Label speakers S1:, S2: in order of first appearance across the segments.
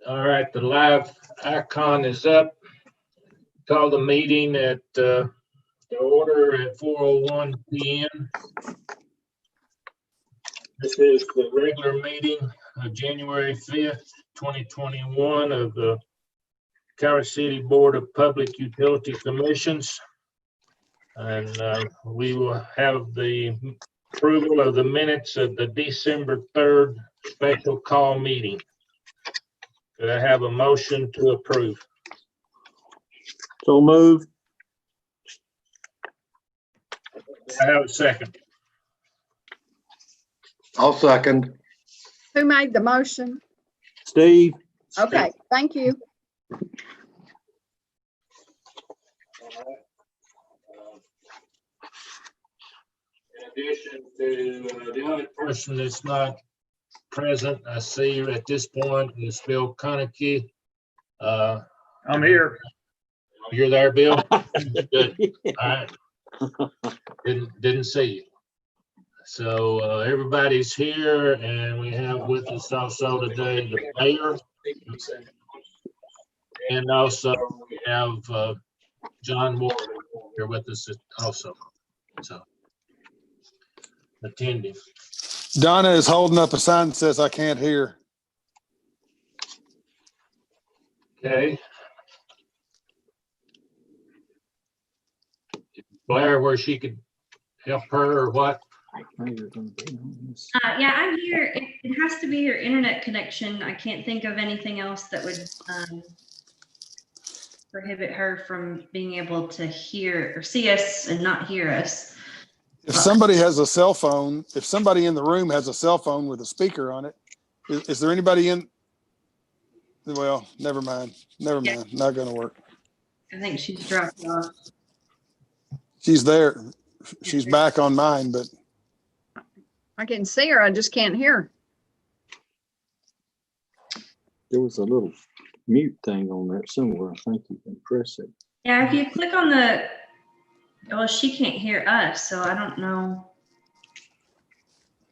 S1: All right, the live icon is up. Call the meeting at the order at 4:01 p.m. This is the regular meeting of January 5th, 2021 of the Coward City Board of Public Utility Commissions. And we will have the approval of the minutes of the December 3rd special call meeting. Could I have a motion to approve?
S2: So moved.
S1: I have a second.
S3: I'll second.
S4: Who made the motion?
S2: Steve.
S4: Okay, thank you.
S1: In addition to the only person that's not present, I see at this point is Bill Konecki.
S5: I'm here.
S1: You're there, Bill? Good. All right. Didn't see you. So everybody's here, and we have with us also today the mayor. And also we have John Moore here with us also. So attending.
S6: Donna is holding up a sign that says, "I can't hear."
S1: Okay. Blair, where she could help her or what?
S7: Yeah, I'm here. It has to be your internet connection. I can't think of anything else that would prohibit her from being able to hear or see us and not hear us.
S6: If somebody has a cell phone, if somebody in the room has a cell phone with a speaker on it, is there anybody in? Well, never mind. Never mind.
S7: Yeah.
S6: Not going to work.
S7: I think she's dropped off.
S6: She's there. She's back on mine, but
S4: I can see her, I just can't hear.
S2: There was a little mute thing on there somewhere. I think you can press it.
S7: Yeah, if you click on the, well, she can't hear us, so I don't know.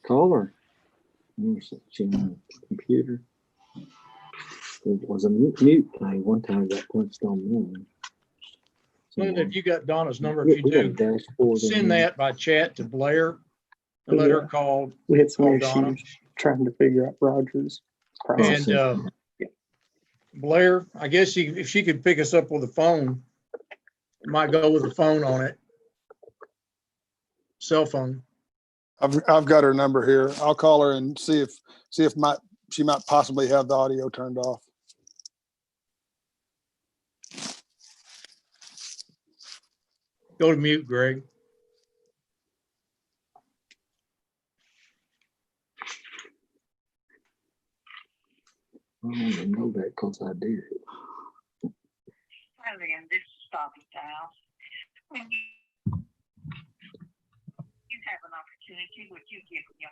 S2: Call her. She on the computer. There was a mute thing one time that punched on me.
S5: Linda, if you got Donna's number, if you do,
S2: dashboard
S5: send that by chat to Blair and let her call.
S8: We had some
S5: Call
S8: issues
S5: Donna.
S8: trying to figure out Roger's process.
S5: And Blair, I guess if she could pick us up with a phone, it might go with a phone on it. Cell phone.
S6: I've got her number here. I'll call her and see if she might possibly have the audio turned off.
S5: Go to mute, Greg.
S2: I don't even know that because I did it.
S9: Hi, Lynn. This is Bobby Stiles. When you have an opportunity, would you give me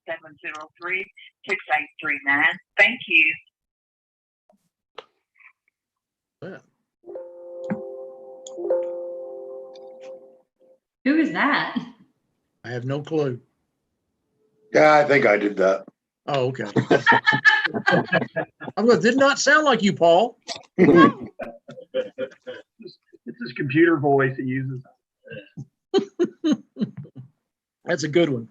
S9: 270-703-6839? Thank you.
S5: Yeah.
S7: Who is that?
S5: I have no clue.
S3: Yeah, I think I did that.
S5: Oh, okay. Did not sound like you, Paul.
S8: It's his computer voice he uses.
S5: That's a good one.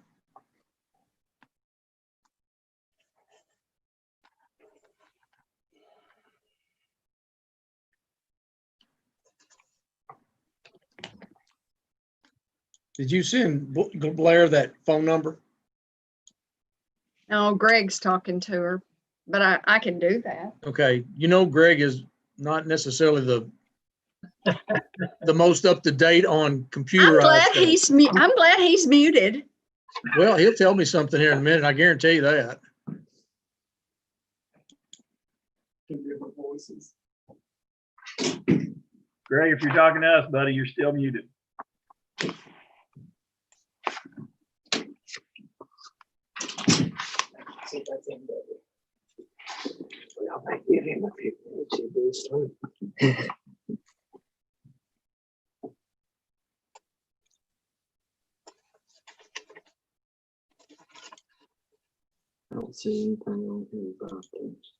S5: Did you send Blair that phone number?
S4: No, Greg's talking to her, but I can do that.
S5: Okay, you know Greg is not necessarily the most up to date on computerized stuff.
S4: I'm glad he's muted.
S5: Well, he'll tell me something here in a minute. I guarantee you that.
S8: Different voices. Greg, if you're talking to us, buddy, you're still muted. See if that's him, buddy. I might give him a pick.
S2: I don't see anything on here about this.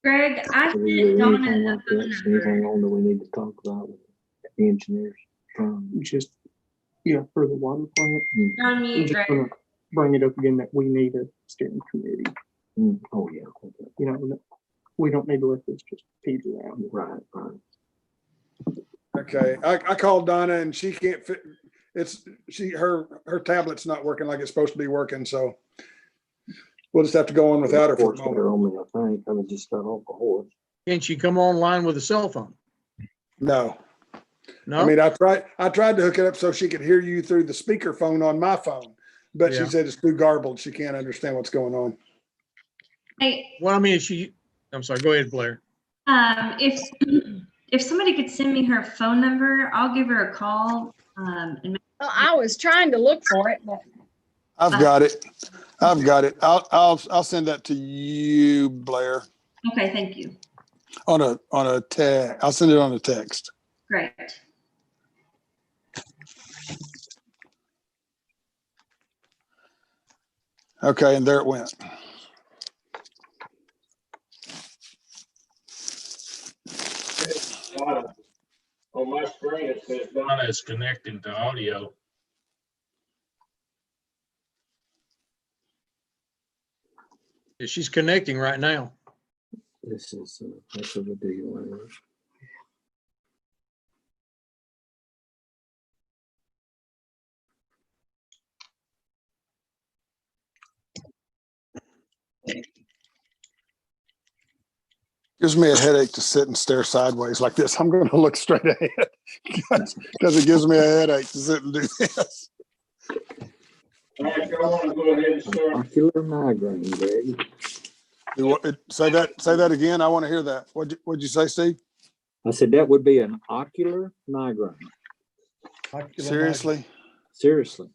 S7: Greg, I
S2: Is there
S7: sent Donna
S2: anything
S7: the
S2: like
S7: phone
S2: that? Is there anything
S7: number.
S2: on that we need to talk about with the engineers?
S8: Just, yeah, for the water plant.
S7: You're on
S8: I'm
S7: mute,
S8: just
S7: Greg.
S8: gonna bring it up again that we need a steering committee.
S2: Oh, yeah. Okay.
S8: You know, we don't need to let this just peter out.
S2: Right, right.
S6: Okay, I called Donna and she can't fit, her tablet's not working like it's supposed to be working, so we'll just have to go on without her for a moment.
S2: On me, I think. I was just got off the horse.
S5: Can she come online with a cell phone?
S6: No,
S5: No?
S6: I mean, I tried to hook it up so she could hear you through the speaker phone on my phone, but she
S5: Yeah.
S6: said it's too garbled. She can't understand what's going on.
S7: Hey,
S5: Well, I mean, I'm sorry, go ahead, Blair.
S7: if somebody could send me her phone number, I'll give her a call. And
S4: Well, I was trying to look for it, but
S6: I've got it. I'll send that to you, Blair,
S7: okay, thank you.
S6: on a text. I'll send it on a text.
S7: Great.
S6: Okay, and there it went.
S1: On my screen, it says Donna is connecting to audio.
S5: She's connecting right now.
S2: This is that's what we do.
S6: Gives me a headache to sit and stare sideways like this. I'm going to look straight ahead because it gives me a headache to sit and do this.
S1: All right, I want to go ahead and start.
S2: Ocular migraine, Greg.
S6: Say that again. I want to hear that. What'd you say, Steve?
S2: I said that would be an ocular migraine.
S6: Seriously?
S2: Seriously.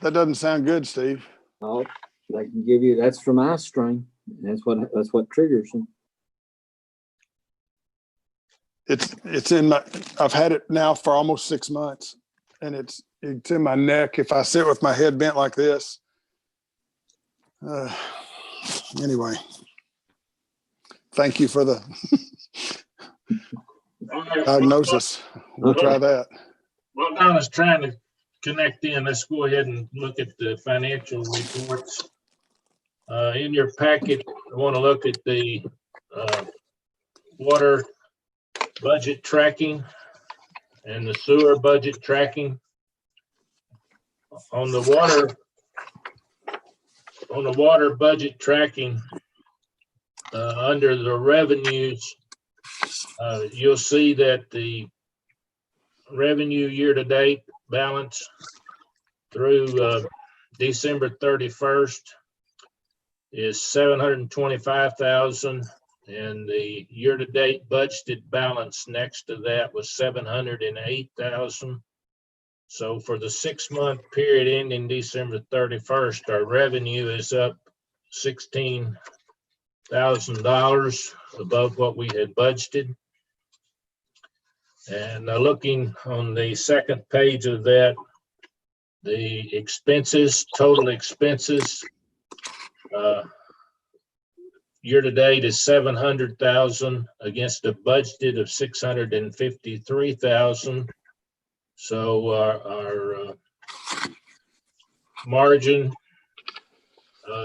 S6: That doesn't sound good, Steve.
S2: Oh, they can give you, that's from eye strain. That's what triggers them.
S6: It's in my, I've had it now for almost 6 months, and it's in my neck. If I sit with my head bent like this, anyway, thank you for the diagnosis. We'll try that.
S1: While Donna's trying to connect in, let's go ahead and look at the financial reports. In your packet, I want to look at the water budget tracking and the sewer budget tracking. On the water budget tracking, under the revenues, you'll see that the revenue year-to-date balance through December 31st is 725,000, and the year-to-date budgeted balance next to that was 708,000. So for the 6-month period ending December 31st, our revenue is up $16,000 above what we had budgeted. And looking on the second page of that, the expenses, total expenses, year to date is 700,000 against a budgeted of 653,000. So our margin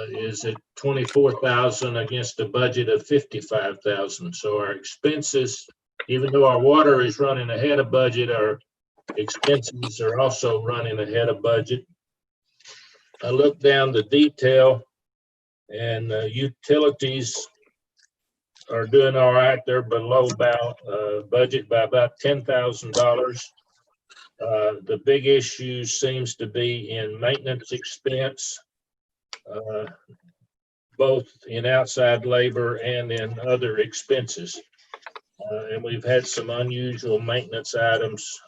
S1: is at 24,000 against a budget of 55,000. So our expenses, even though our water is running ahead of budget, our expenses are also running ahead of budget. I look down the detail, and utilities are doing all right. They're below about budget by about $10,000. The big issue seems to be in maintenance expense, both in outside labor and in other expenses. And we've had some unusual maintenance items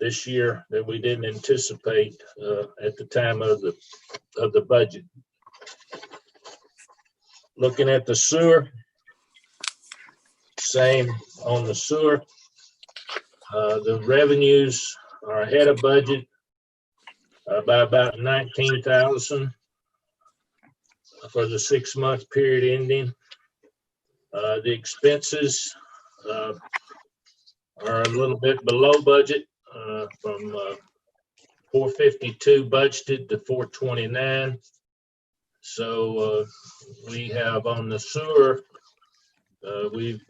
S1: this year that we didn't anticipate at the time of the budget. Looking at the sewer, same on the sewer. The revenues are ahead of budget by about 19,000. for the 6-month period ending. The expenses are a little bit below budget, from 452 budgeted to 429. So we have on the sewer, we've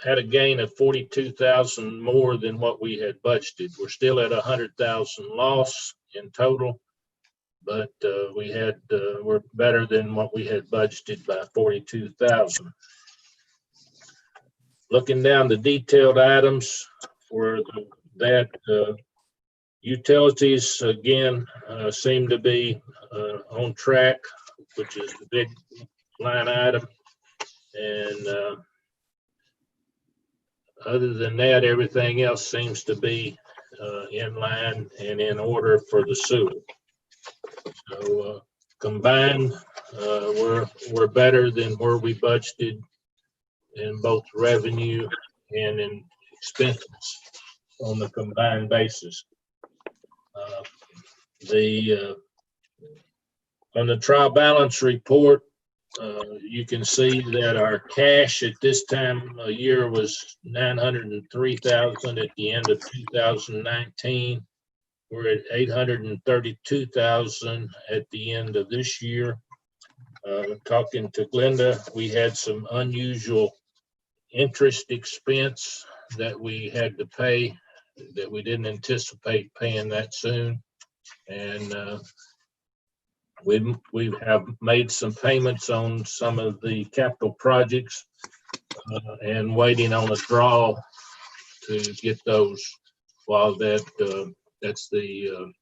S1: had a gain of 42,000 more than what we had budgeted. We're still at 100,000 loss in total, but we're better than what we had budgeted by 42,000. Looking down the detailed items for that, utilities again seem to be on track, which is the big line item. And other than that, everything else seems to be in line and in order for the sewer. So combined, we're better than where we budgeted in both revenue and in expenses on the combined basis. On the trial balance report, you can see that our cash at this time of year was 903,000 at the end of 2019. We're at 832,000 at the end of this year. Talking to Glenda, we had some unusual interest expense that we had to pay that we didn't anticipate paying that soon. And we have made some payments on some of the capital projects and waiting on a draw to get those while that's the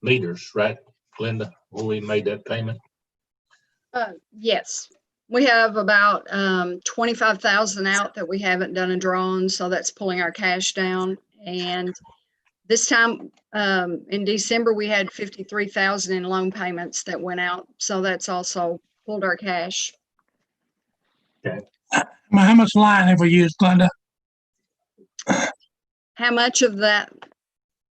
S1: meters, right, Glenda, where we made that payment?
S4: Yes, we have about 25,000 out that we haven't done a draw on, so that's pulling our cash down. And this time in December, we had 53,000 in loan payments that went out, so that's also pulled our cash.
S10: How much line have we used, Glenda?
S4: How much of that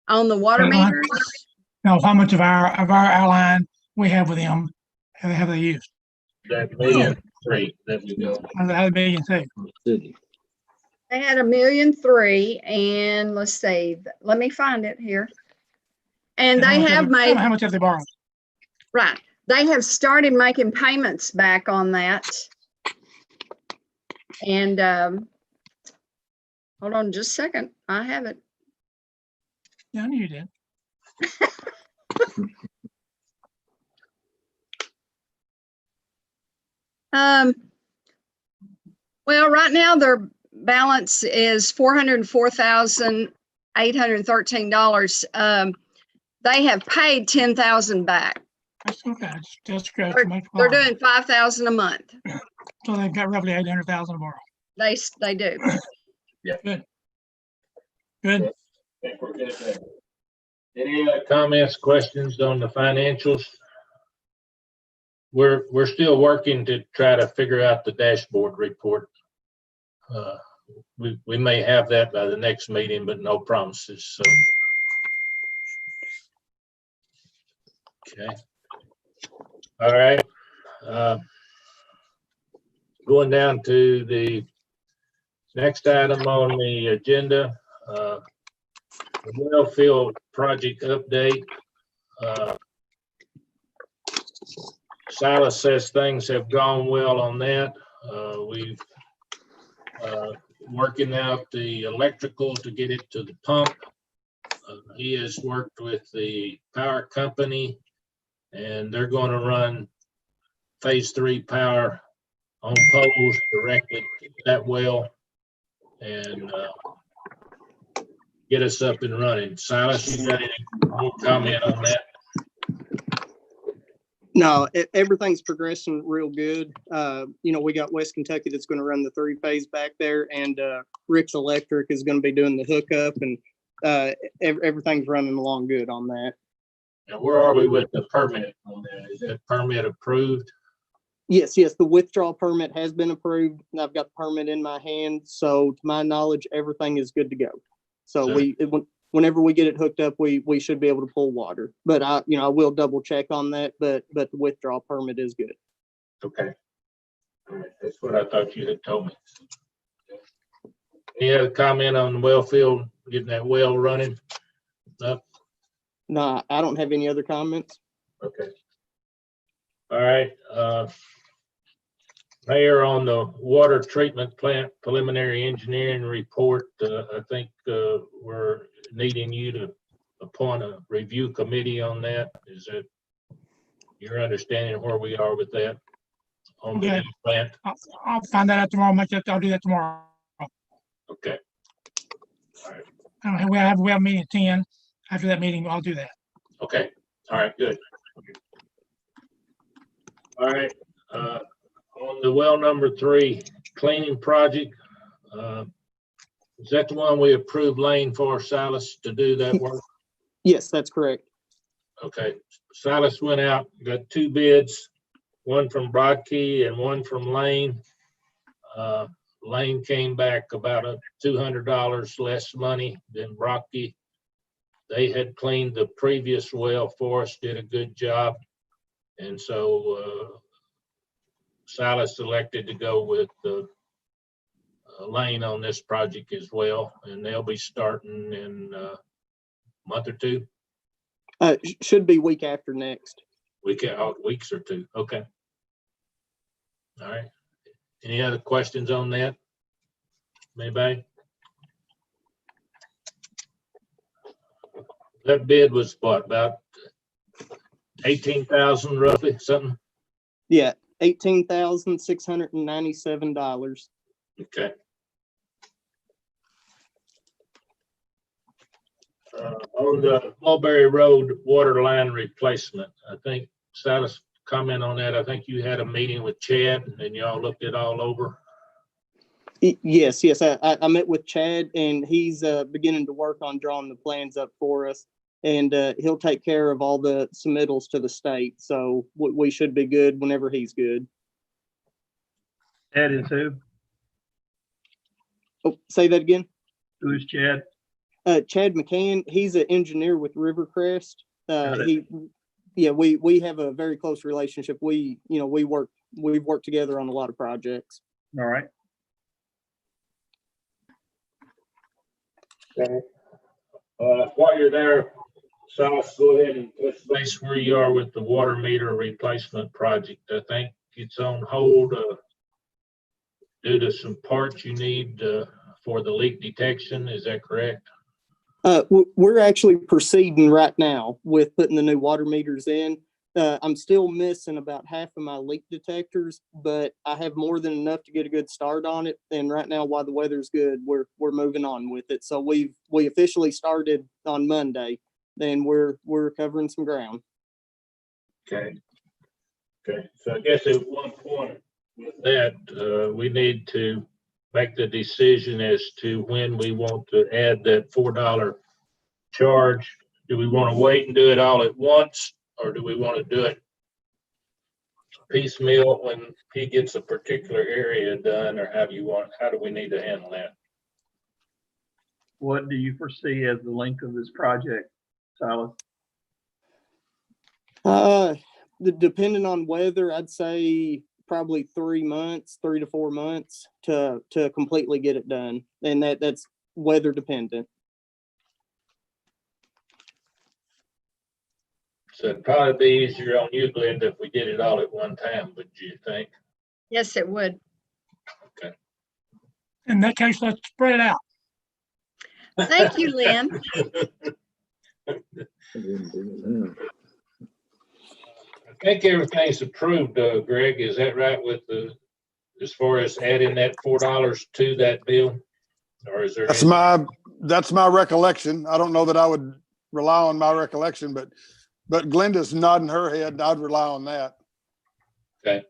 S4: on the water
S10: That line?
S4: meters?
S10: No, how much of our line we have with them have they used?
S1: That $1.3 million that we go.
S10: Out of the million too.
S2: City.
S4: They had $1.3 million, and let's see, let me find it here. And they have made,
S10: How much have they borrowed?
S4: right, they have started making payments back on that. And hold on just a second, I have it.
S10: Yeah, I knew you did.
S4: Well, right now their balance is $404,813. They have paid 10,000 back.
S10: That's okay. Just scratch.
S4: They're doing 5,000 a month.
S10: So they've got roughly 800,000 to borrow.
S4: They do.
S10: Good. Good.
S1: I think we're good there. Any other comments, questions on the financials? We're still working to try to figure out the dashboard report. We may have that by the next meeting, but no promises. So, okay. All right. Going down to the next item on the agenda, the Wellfield project update. Silas says things have gone well on that. We've working out the electrical to get it to the pump. He has worked with the power company, and they're going to run phase 3 power on poles directly to that well and get us up and running. Silas, you got any more comment on that?
S11: No, everything's progressing real good. We got West Kentucky that's going to run the 3-phase back there, and Rick's Electric is going to be doing the hookup, and everything's running along good on that.
S1: Now, where are we with the permit on that? Is that permit approved?
S11: Yes, the withdrawal permit has been approved, and I've got the permit in my hand. So to my knowledge, everything is good to go. So we whenever we get it hooked up, we should be able to pull water. But I will double check on that, but the withdrawal permit is good.
S1: Okay. All right, that's what I thought you had told me. Any other comment on the well field, getting that well running? No?
S11: No, I don't have any other comments.
S1: Okay. All right, Mayor, on the water treatment plant preliminary engineering report, I think we're needing you to appoint a review committee on that. Is it your understanding where we are with that on the
S10: Okay.
S1: new plant?
S10: I'll find that out tomorrow. I'll do that tomorrow.
S1: Okay. All right.
S10: We have a meeting at 10. After that meeting, I'll do that.
S1: Okay. All right. Good. All right. On the well number 3 cleaning project, is that the one we approved Lane for, Silas, to do that work?
S11: Yes, that's correct.
S1: Okay. Silas went out, got 2 bids, one from Broadkey and one from Lane. Lane came back about $200 less money than Broadkey. They had cleaned the previous well for us, did a good job. And so Silas elected to go with Lane on this project as well. And they'll be starting in a month or 2.
S11: Should be week after next.
S1: Weeks or 2. Okay. All right. Any other questions on that? Anybody? That bid was what, about 18,000 roughly, something?
S11: Yeah, $18,697.
S1: Okay. On the Mulberry Road water line replacement, I think Silas comment on that. I think you had a meeting with Chad and y'all looked it all over.
S11: Yes. I met with Chad and he's beginning to work on drawing the plans up for us. And he'll take care of all the submittals to the state. So we should be good whenever he's good.
S12: Chad is who?
S11: Oh, say that again.
S12: Who is Chad?
S11: Chad McCann. He's an engineer with Rivercrest. We have a very close relationship. We've worked together on a lot of projects.
S12: All right.
S1: Okay. While you're there, Silas, go ahead and touch base where you are with the water meter replacement project. I think it's on hold due to some parts you need for the leak detection. Is that correct?
S11: We're actually proceeding right now with putting the new water meters in. I'm still missing about half of my leak detectors, but I have more than enough to get a good start on it. And right now, while the weather's good, we're moving on with it. So we officially started on Monday. Then we're covering some ground.
S1: Okay. So I guess at one point with that, we need to make the decision as to when we want to add that $4 charge. Do we want to wait and do it all at once, or do we want to do it piecemeal when he gets a particular area done, or how do we need to handle that?
S12: What do you foresee as the length of this project, Silas?
S11: Depending on weather, I'd say probably 3 months, 3 to 4 months to completely get it done. And that's weather dependent.
S1: So it'd probably be easier on you, Glenda, if we did it all at one time, would you think?
S4: Yes, it would.
S1: Okay.
S10: In that case, let's spread it out.
S4: Thank you, Lynn.
S1: I think everything's approved, Greg. Is that right with as far as adding that $4 to that bill? Or is there?
S6: That's my recollection. I don't know that I would rely on my recollection, but Glenda's nodding her head. I'd rely on that.
S1: Okay.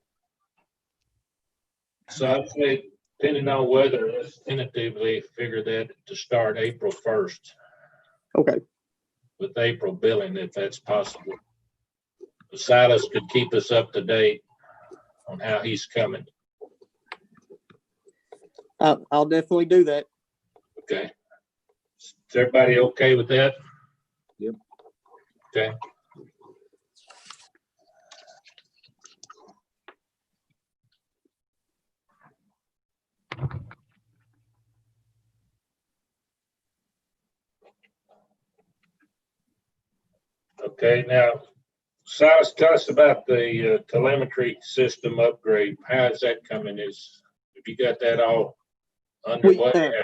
S1: So I'd say, depending on weather, let's tentatively figure that to start April 1st.
S11: Okay.
S1: With April billing, if that's possible. Silas could keep us up to date on how he's coming.
S11: I'll definitely do that.
S1: Okay. Is everybody okay with that?
S2: Yep.
S1: Okay. Okay, now, Silas, tell us about the telemetry system upgrade. How is that coming? Have you got that all underway? Have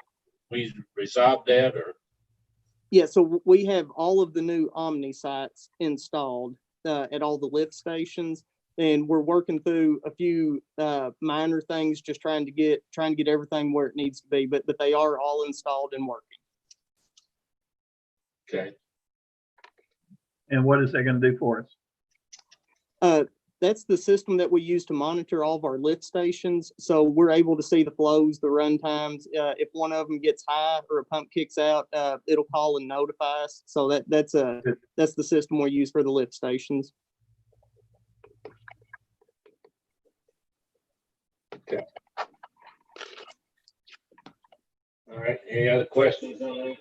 S1: we resolved that, or?
S11: Yeah, so we have all of the new Omni sites installed at all the lift stations, and we're working through a few minor things, just trying to get everything where it needs to be. But they are all installed and working.
S1: Okay.
S12: And what is that going to do for us?
S11: That's the system that we use to monitor all of our lift stations. So we're able to see the flows, the run times. If one of them gets high or a pump kicks out, it'll call and notify us. So that's the system we use for the lift stations.
S1: Okay. All right. Any other questions on that?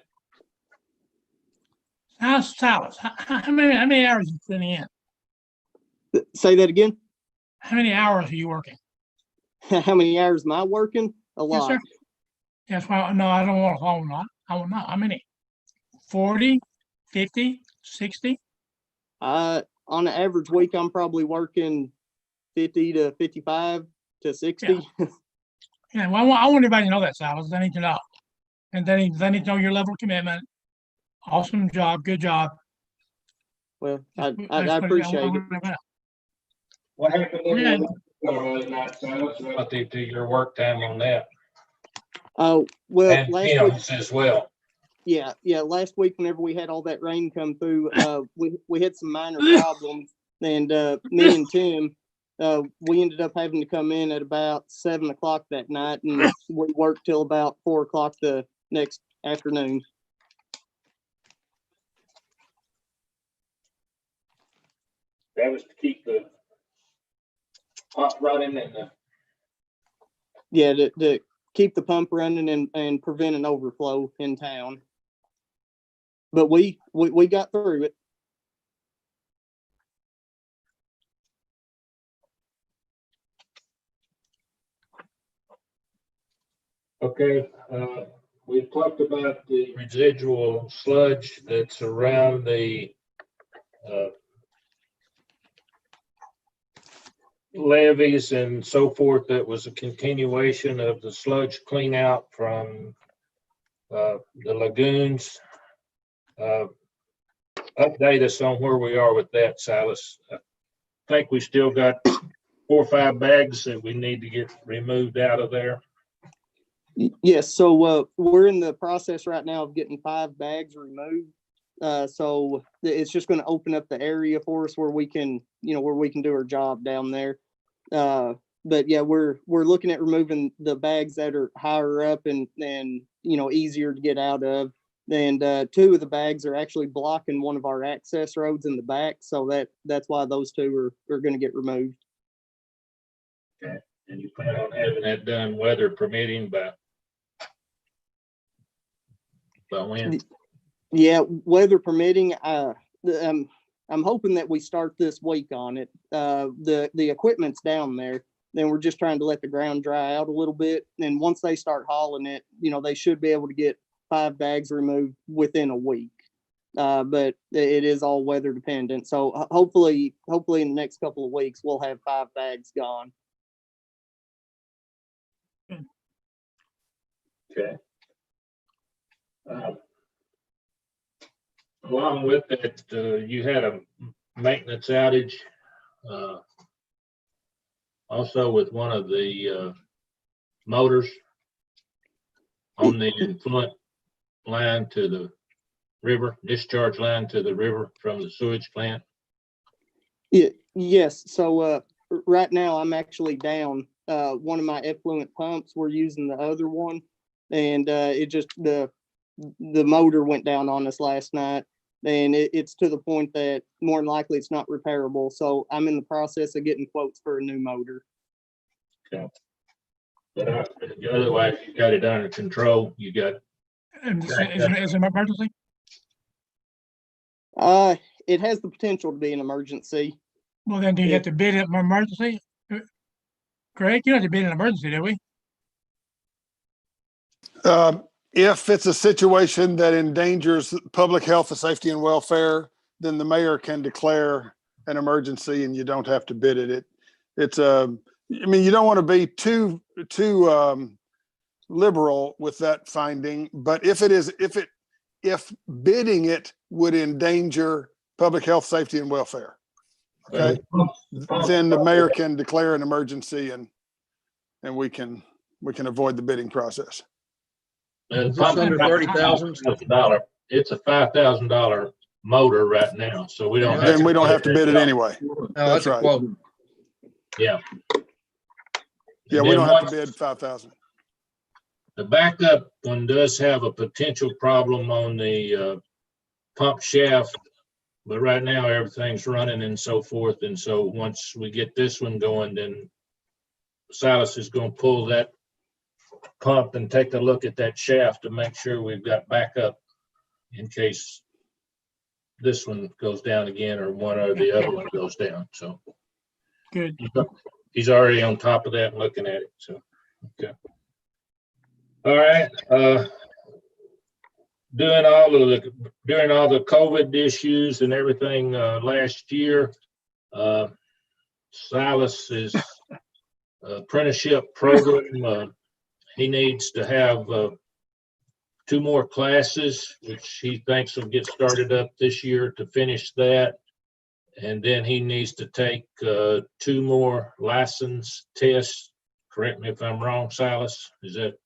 S10: Silas, how many hours are you putting in?
S11: Say that again.
S10: How many hours are you working?
S11: How many hours am I working? A lot.
S10: Yes, sir. Yes, well, no, I don't want to hold on. I want not. How many? 40, 50, 60?
S11: On an average week, I'm probably working 50 to 55 to 60.
S10: Yeah, well, I want everybody to know that, Silas. They need to know. And they need to know your level of commitment. Awesome job. Good job.
S11: Well, I appreciate it.
S1: What happened relative to your work time on that?
S11: Well,
S1: And
S11: last
S1: Tim's
S11: week
S1: as well.
S11: Yeah. Last week, whenever we had all that rain come through, we had some minor problems, and me and Tim, we ended up having to come in at about 7 o'clock that night, and we worked till about 4 o'clock the next afternoon.
S1: That was to keep the pump running and
S11: Yeah, to keep the pump running and prevent an overflow in town. But we got through it.
S1: Okay, we've talked about the residual sludge that's around the levees and so forth. That was a continuation of the sludge clean out from the lagoons. Update us on where we are with that, Silas. I think we still got 4 or 5 bags that we need to get removed out of there.
S11: Yes, so we're in the process right now of getting 5 bags removed. So it's just going to open up the area for us where we can do our job down there. But yeah, we're looking at removing the bags that are higher up and easier to get out of. And 2 of the bags are actually blocking one of our access roads in the back, so that's why those 2 are going to get removed.
S1: Okay, and you plan on having that done, weather permitting, by when?
S11: Yeah, weather permitting. I'm hoping that we start this week on it. The equipment's down there. Then we're just trying to let the ground dry out a little bit. And once they start hauling it, they should be able to get 5 bags removed within a week. But it is all weather dependent. So hopefully in the next couple of weeks, we'll have 5 bags gone.
S1: Okay. Along with that, you had a maintenance outage also with one of the motors on the influent line to the river, discharge line to the river from the sewage plant.
S11: Yes. So right now I'm actually down one of my effluent pumps. We're using the other one, and it just the motor went down on us last night, and it's to the point that more than likely it's not repairable. So I'm in the process of getting quotes for a new motor.
S1: Okay. But otherwise, you got it under control. You got
S10: And is it an emergency?
S11: It has the potential to be an emergency.
S10: Well, then do you have to bid it an emergency? Craig, you don't have to bid an emergency, do we?
S6: If it's a situation that endangers public health, safety, and welfare, then the mayor can declare an emergency and you don't have to bid it. I mean, you don't want to be too liberal with that finding, but if bidding it would endanger public health, safety, and welfare, okay, then the mayor can declare an emergency and we can avoid the bidding process.
S1: And
S5: It's under 30,000.
S1: It's a $5,000 motor right now, so we don't.
S6: Then we don't have to bid it anyway.
S5: No,
S6: That's
S5: that's a
S6: right.
S5: quote.
S1: Yeah.
S6: Yeah, we don't have to bid 5,000.
S1: The backup one does have a potential problem on the pump shaft, but right now everything's running and so forth. And so once we get this one going, then Silas is going to pull that pump and take a look at that shaft to make sure we've got backup in case this one goes down again or one or the other one goes down. So
S10: Good.
S1: he's already on top of that and looking at it. So, okay. All right. During all the COVID issues and everything last year, Silas's apprenticeship program, he needs to have 2 more classes, which he thinks will get started up this year to finish that. And then he needs to take 2 more license tests. Correct me if I'm wrong, Silas. Is that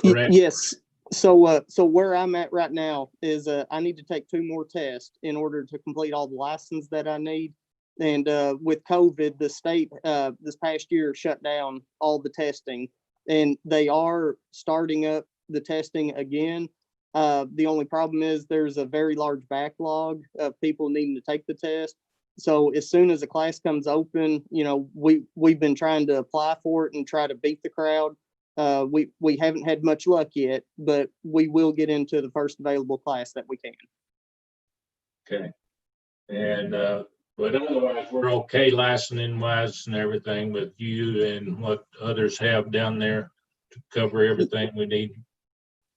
S1: correct?
S11: Yes. So where I'm at right now is I need to take 2 more tests in order to complete all the license that I need. And with COVID, the state this past year shut down all the testing, and they are starting up the testing again. The only problem is there's a very large backlog of people needing to take the test. So as soon as the class comes open, you know, we've been trying to apply for it and try to beat the crowd. We haven't had much luck yet, but we will get into the first available class that we can.
S1: Okay. And but otherwise we're okay licensing wise and everything with you and what others have down there to cover everything we need.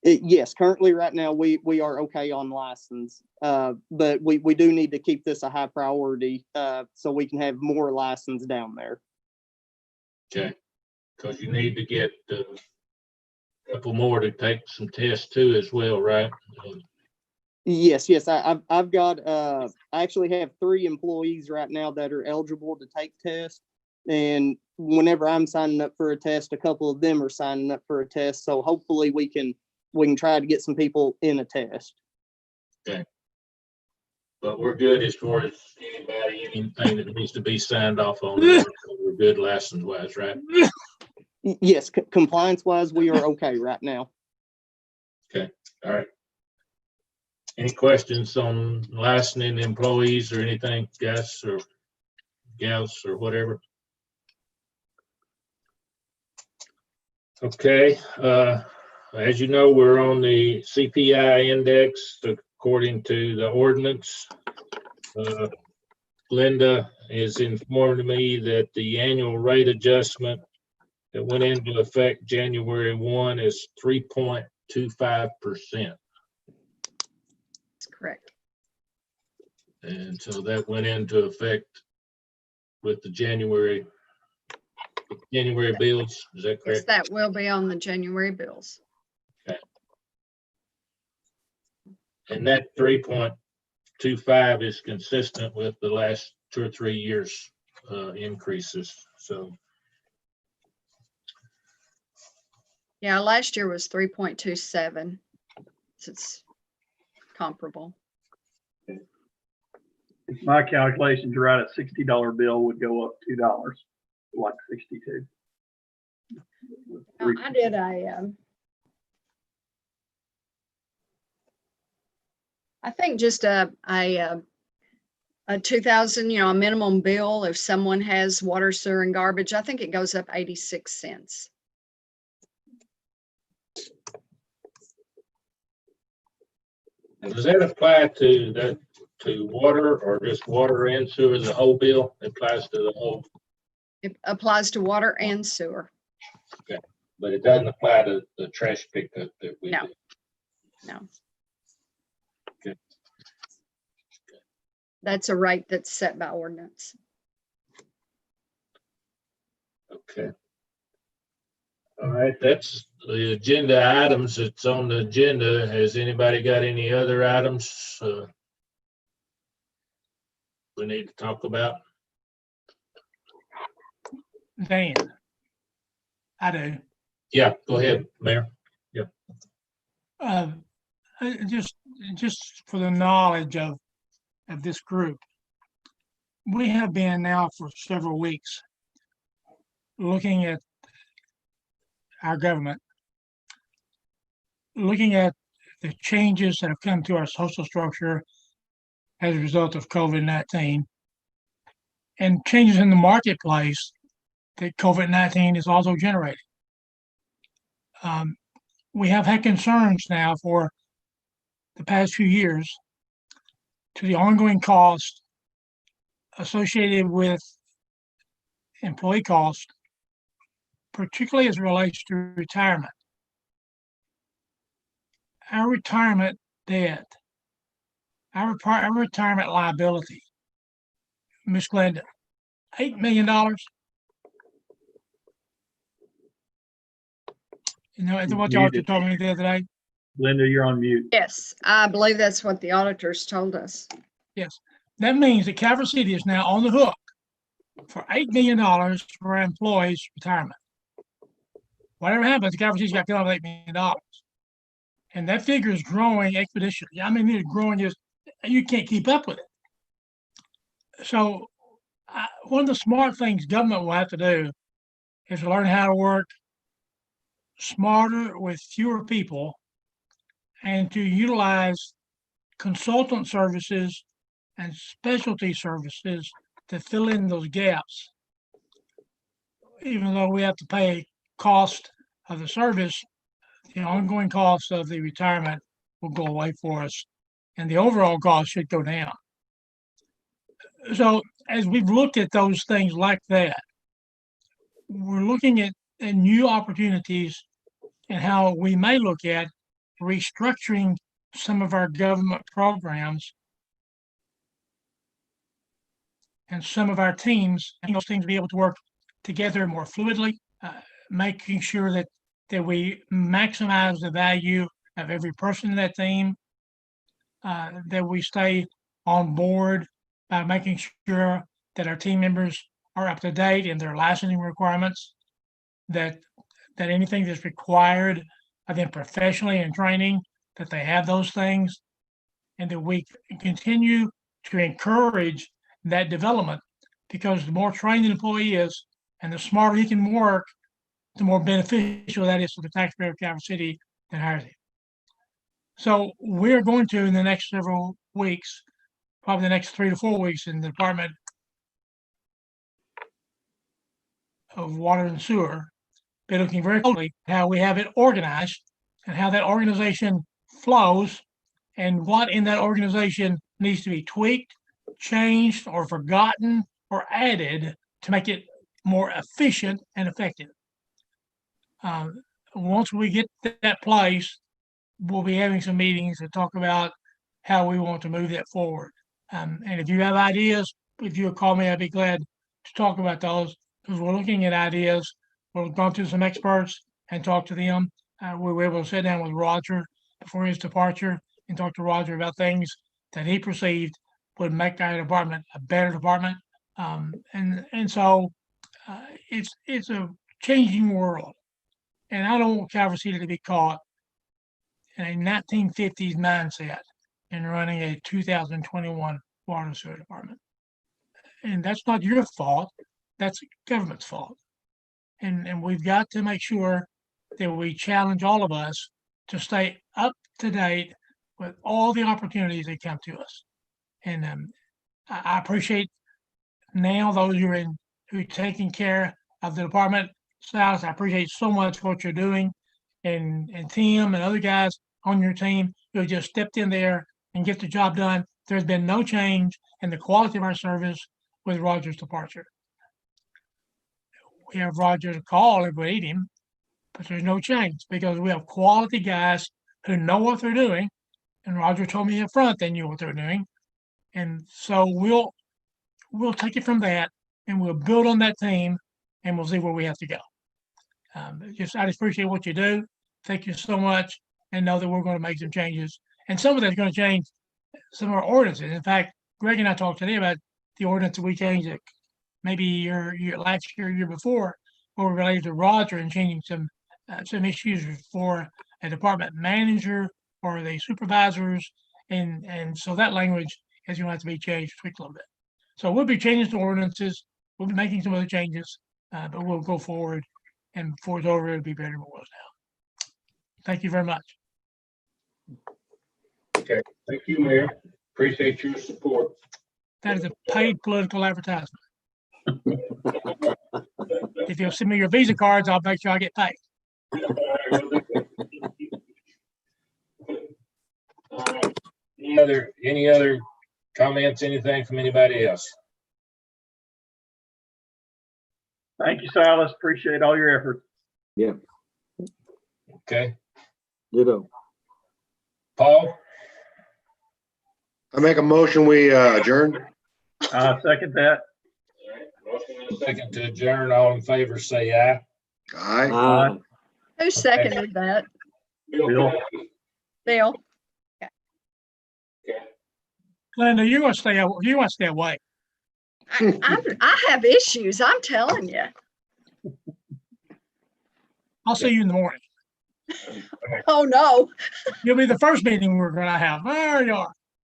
S11: Yes, currently right now we are okay on license, but we do need to keep this a high priority so we can have more license down there.
S1: Okay, because you need to get a couple more to take some tests too as well, right?
S11: Yes, I've got I actually have 3 employees right now that are eligible to take tests, and whenever I'm signing up for a test, a couple of them are signing up for a test. So hopefully we can try to get some people in a test.
S1: Okay. But we're good as far as anything that needs to be signed off on. We're good license wise, right?
S11: Yes, compliance wise, we are okay right now.
S1: Okay, all right. Any questions on licensing employees or anything, guys or gals or whatever? Okay, as you know, we're on the CPI Index according to the ordinance. Linda has informed me that the annual rate adjustment that went into effect January 1 is 3.25%.
S4: That's correct.
S1: And so that went into effect with the January bills. Is that
S4: Yes,
S1: correct?
S4: that will be on the January bills.
S1: Okay. And that 3.25 is consistent with the last 2 or 3 years increases. So
S4: Yeah, last year was 3.27. It's comparable.
S12: If my calculations are right, a $60 bill would go up $2, like 62.
S4: I did I think just a 2,000, a minimum bill. If someone has water, sewer, and garbage, I think it goes up 86 cents.
S1: Does that apply to water or just water and sewer as a whole bill? It applies to the whole,
S4: It applies to water and sewer.
S1: but it doesn't apply to the trash pickup that we
S4: No.
S1: do.
S4: No.
S1: Okay.
S4: That's a rate that's set by ordinance.
S1: Okay. All right, that's the agenda items that's on the agenda. Has anybody got any other items we need to talk about?
S10: Dan, I do.
S1: Yeah, go ahead, Mayor.
S10: Just for the knowledge of this group, we have been now for several weeks looking at our government, looking at the changes that have come to our social structure as a result of COVID-19 and changes in the marketplace that COVID-19 is also generating. We have had concerns now for the past few years to the ongoing cost associated with employee cost, particularly as it relates to retirement. Our retirement debt, our retirement liability, Ms. Glenda, $8 million. You know, what y'all told me the other day.
S12: Linda, you're on mute.
S4: Yes, I believe that's what the auditors told us.
S10: Yes, that means that Calvert City is now on the hook for $8 million for our employees' retirement. Whatever happens, Calvert City's got to come up with $8 million. And that figure is growing exponentially. I mean, it's growing just, you can't keep up with it. So one of the smart things government will have to do is to learn how to work smarter with fewer people and to utilize consultant services and specialty services to fill in those gaps. Even though we have to pay cost of the service, the ongoing cost of the retirement will go away for us and the overall cost should go down. So as we've looked at those things like that, we're looking at new opportunities and how we may look at restructuring some of our government programs and some of our teams, and those teams be able to work together more fluidly, making sure that we maximize the value of every person in that team, that we stay on board by making sure that our team members are up to date in their licensing requirements, that anything that's required of them professionally in training, that they have those things, and that we continue to encourage that development, because the more trained an employee is and the smarter he can work, the more beneficial that is to the taxpayer of Calvert City that hires him. So we're going to, in the next several weeks, probably the next 3 to 4 weeks, in the Department of Water and Sewer, be looking very closely at how we have it organized and how that organization flows and what in that organization needs to be tweaked, changed, or forgotten, or added to make it more efficient and effective. Once we get to that place, we'll be having some meetings to talk about how we want to move that forward. And if you have ideas, if you would call me, I'd be glad to talk about those, because we're looking at ideas. We've gone to some experts and talked to them. We were able to sit down with Roger before his departure and talk to Roger about things that he perceived would make our department a better department. And so it's a changing world. And I don't want Calvert City to be caught in a 1950s mindset in running a 2021 water and sewer department. And that's not your fault. That's government's fault. And we've got to make sure that we challenge all of us to stay up to date with all the opportunities that come to us. And I appreciate now those who are taking care of the department. Silas, I appreciate so much what you're doing, and Tim and other guys on your team who just stepped in there and get the job done. There's been no change in the quality of our service with Roger's departure. We have Roger to call if we need him, but there's no change because we have quality guys who know what they're doing. And Roger told me up front they knew what they're doing. And so we'll take it from that and we'll build on that team and we'll see where we have to go. I just appreciate what you do. Thank you so much, and know that we're going to make some changes. And some of that's going to change some of our ordinances. In fact, Greg and I talked today about the ordinance that we changed it maybe year last year before, where we related to Roger and changing some issues for a department manager or the supervisors, and so that language is going to have to be changed, tweaked a little bit. So we'll be changing the ordinances. We'll be making some other changes, but we'll go forward. And before it's over, it'll be better than it was now. Thank you very much.
S1: Okay, thank you, Mayor. Appreciate your support.
S10: That is a paid political advertisement. If you'll send me your Visa cards, I'll make sure I get paid.
S1: Any other comments, anything from anybody else?
S12: Thank you, Silas. Appreciate all your effort.
S2: Yeah.
S1: Okay.
S2: Ditto.
S1: Paul?
S3: I make a motion, we adjourn.
S12: Second that.
S1: Second to adjourn. All in favor, say aye.
S3: Aye.
S4: Who seconded that?
S12: Bill.
S4: Bill?
S10: Glenda, you want to stay away.
S4: I have issues, I'm telling you.
S10: I'll see you in the morning.
S4: Oh, no.
S10: You'll be the first meeting we're going to have. There you are.